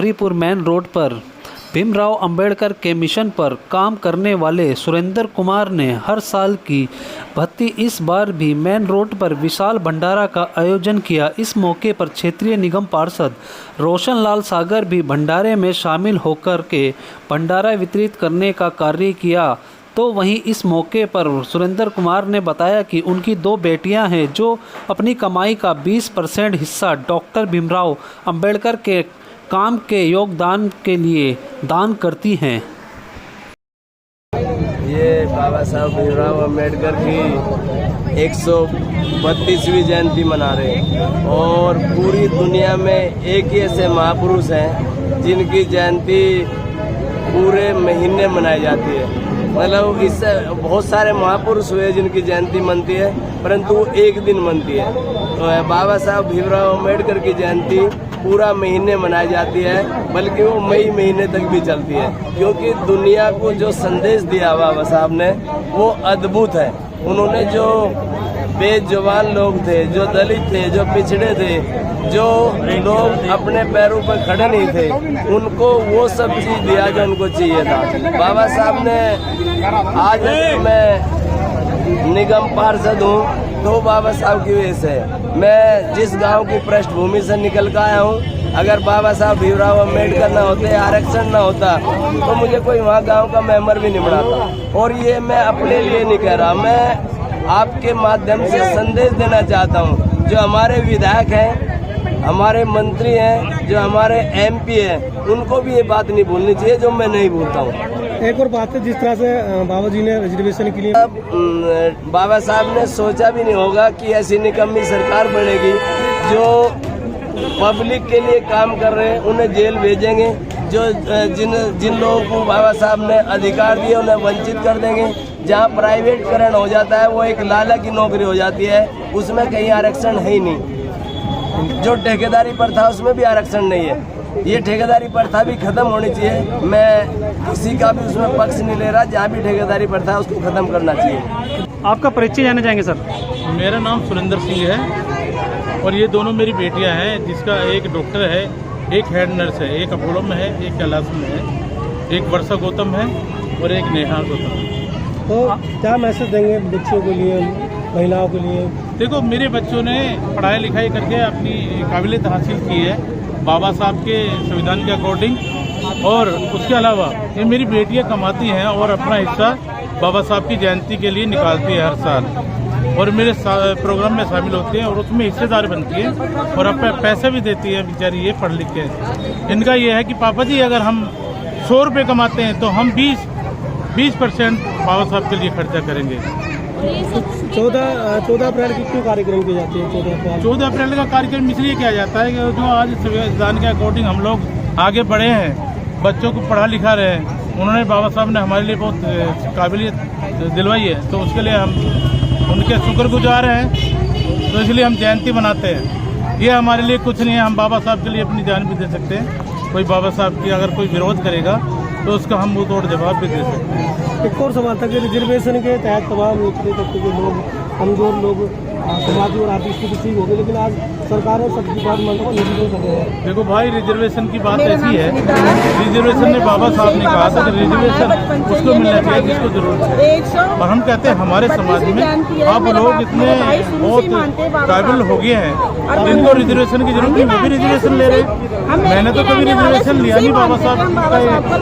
आखरीपुर main road पर भीमराव अंबेडकर के mission पर काम करने वाले सुरेंद्र कुमार ने हर साल की भांति इस बार भी मेन रोड पर विशाल भंडारा का आयोजन किया। इस मौके पर क्षेत्रीय निगम पार्षद रोशन लाल सागर भी भंडारे में शामिल होकर के भंडारा वितरित करने का कार्य किया। तो वहीं इस मौके पर सुरेंद्र कुमार ने बताया कि उनकी 2 बेटियां हैं जो अपनी कमाई का 20% हिस्सा डॉक्टर भीमराव अंबेडकर के काम के योगदान के लिए दान करती हैं। ये बाबा साहब भीमराव अंबेडकर की 132वीं जयंती मना रहे हैं और पूरी दुनिया में एक ही ऐसे महापुरुष हैं जिनकी जयंती पूरे महीने मनाई जाती है। मतलब इससे बहुत सारे महापुरुष हुए जिनकी जयंती मनती है, परंतु वो एक दिन मनती है। तो बाबा साहब भीमराव अंबेडकर की जयंती पूरा महीने मनाई जाती है, बल्कि वो मई महीने तक भी चलती है, क्योंकि दुनिया को जो संदेश दिया बाबा साहब ने वो अद्भुत है। उन्होंने जो बेजुबान लोग थे, जो दलित थे, जो पिछड़े थे, जो लोग अपने पैरों पर खड़े नहीं थे, उनको वो सब चीज़ दिया जो उनको चाहिए था। बाबा साहब ने आज मैं निगम पार्षद हूँ तो बाबा साहब की वजह से। मैं जिस गांव की पृष्ठभूमि से निकल कर आया हूँ, अगर बाबा साहब भीमराव अंबेडकर ना होते, आरक्षण ना होता, तो मुझे कोई वहाँ गांव का मेंबर भी नहीं बनाता। और ये मैं अपने लिए नहीं कह रहा, मैं आपके माध्यम से संदेश देना चाहता हूँ। जो हमारे विधायक हैं, हमारे मंत्री हैं, जो हमारे MP हैं, उनको भी ये बात नहीं भूलनी चाहिए जो मैं नहीं भूलता हूँ। एक और बात है, जिस तरह से बाबा जी ने रिजर्वेशन के लिए बाबा साहब ने सोचा भी नहीं होगा कि ऐसी निकम्मी सरकार बनेगी जो पब्लिक के लिए काम कर रहे हैं उन्हें जेल भेजेंगे, जो जिन लोगों को बाबा साहब ने अधिकार दिए उन्हें वंचित कर देंगे। जहाँ प्राइवेटकरण हो जाता है वो एक लाला की नौकरी हो जाती है, उसमें कहीं आरक्षण है ही नहीं। जो ठेकेदारी प्रथा उसमें भी आरक्षण नहीं है। ये ठेकेदारी प्रथा भी खत्म होनी चाहिए। मैं किसी का भी उसमें पक्ष नहीं ले रहा, जहाँ भी ठेकेदारी प्रथा उसको खत्म करना चाहिए। आपका परिचय जानना चाहेंगे सर? मेरा नाम सुरेंद्र सिंह है और ये दोनों मेरी बेटियां हैं, जिसका एक डॉक्टर है, एक हेड नर्स है, एक अपोलो में है, एक कैलाश में है, एक वर्षा गौतम है और एक नेहा गौतम है। तो क्या मैसेज देंगे बच्चों के लिए, महिलाओं के लिए? देखो, मेरे बच्चों ने पढ़ाई लिखाई करके अपनी काबिलियत हासिल की है बाबा साहब के संविधान के अकॉर्डिंग, और उसके अलावा ये मेरी बेटियां कमाती हैं और अपना हिस्सा बाबा साहब की जयंती के लिए निकालती है हर साल, और मेरे प्रोग्राम में शामिल होती हैं और उसमें हिस्सेदार बनती है और अपने पैसे भी देती है बेचारी ये पढ़ लिख के। इनका ये है कि पापा जी अगर हम 100 रुपये कमाते हैं तो हम 20% बाबा साहब के लिए खर्चा करेंगे। 14 अप्रैल की क्यों कार्यक्रम किए जाते हैं? 14 अप्रैल का कार्यक्रम इसलिए किया जाता है कि जो आज संविधान के अकॉर्डिंग हम लोग आगे बढ़े हैं, बच्चों को पढ़ा लिखा रहे हैं, उन्होंने बाबा साहब ने हमारे लिए बहुत काबिलियत दिलवाई है, तो उसके लिए हम उनके शुक्रगुजार हैं। तो इसलिए हम जयंती मनाते हैं। ये हमारे लिए कुछ नहीं है, हम बाबा साहब के लिए अपनी जान भी दे सकते हैं। कोई बाबा साहब की अगर कोई विरोध करेगा तो उसका हम मुंह तोड़ जवाब भी दे सकते हैं। एक और सवाल था कि रिजर्वेशन के तहत तमाम निचले तबके के लोग, कमजोर लोग, समाजी और आर्थिक स्थिति ठीक हो गई, लेकिन आज सरकार और सबकी बात मानता को नहीं कर रहे हैं। देखो भाई, रिजर्वेशन की बात ऐसी है, रिजर्वेशन ने बाबा साहब ने कहा था कि रिजर्वेशन उसको मिलना चाहिए जिसको जरूरत है, और हम कहते हैं हमारे समाज में अब लोग इतने बहुत काबिल हो गए हैं जिनको रिजर्वेशन की जरूरत नहीं, वो भी रिजर्वेशन ले रहे हैं। मैंने तो कभी रिजर्वेशन लिया नहीं बाबा साहब का।